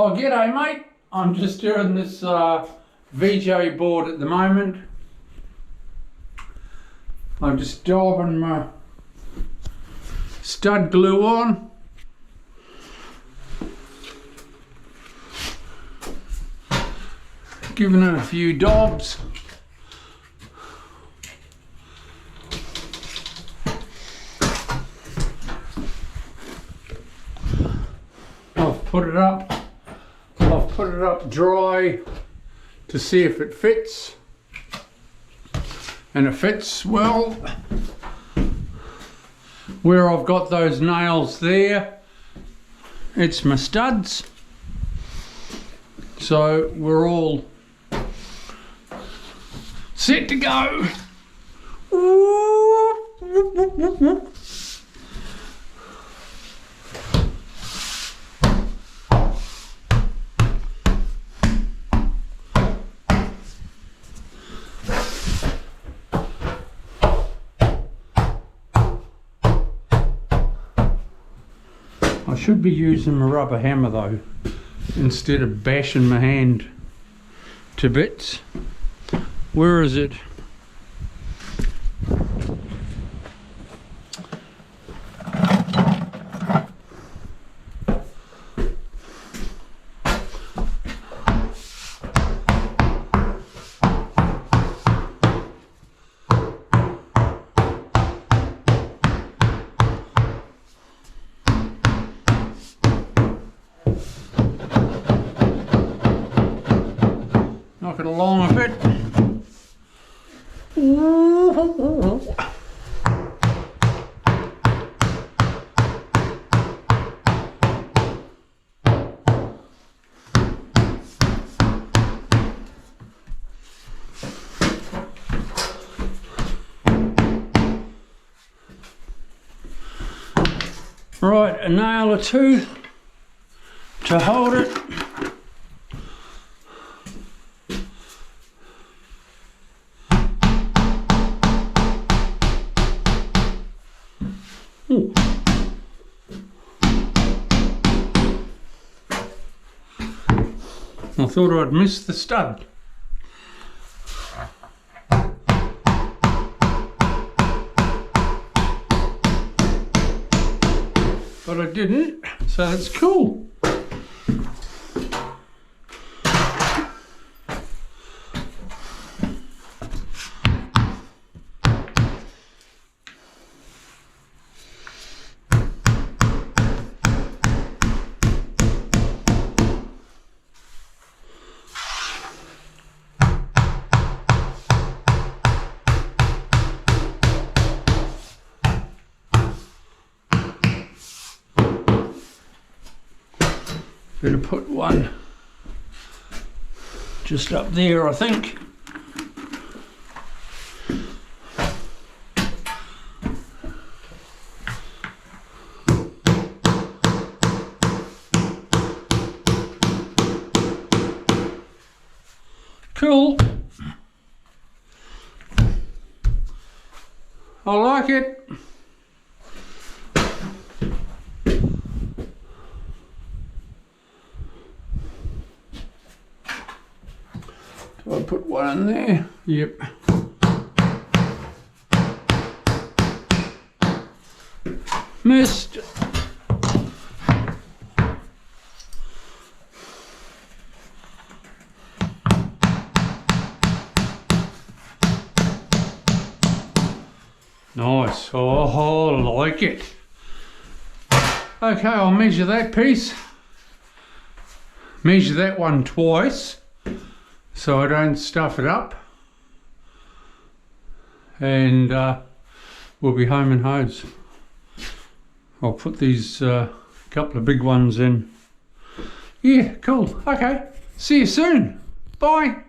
Oh, g'day mate. I'm just doing this VJ board at the moment. I'm just daubing my stud glue on. Giving it a few daubs. I've put it up. I've put it up dry to see if it fits, and it fits well. Where I've got those nails there, it's my studs, so we're all set to go. I should be using my rubber hammer though, instead of bashing my hand to bits. Where is it? Knock it along a bit. Right, a nail or two to hold it. Ooh. I thought I'd missed the stud. But I didn't, so that's cool. Better put one just up there, I think. Cool. I like it. I'll put one in there. Yep. Missed. Nice. Oh, I like it. Okay, I'll measure that piece. Measure that one twice, so I don't stuff it up, and we'll be home and hose. I'll put these couple of big ones in. Yeah, cool. Okay, see you soon. Bye.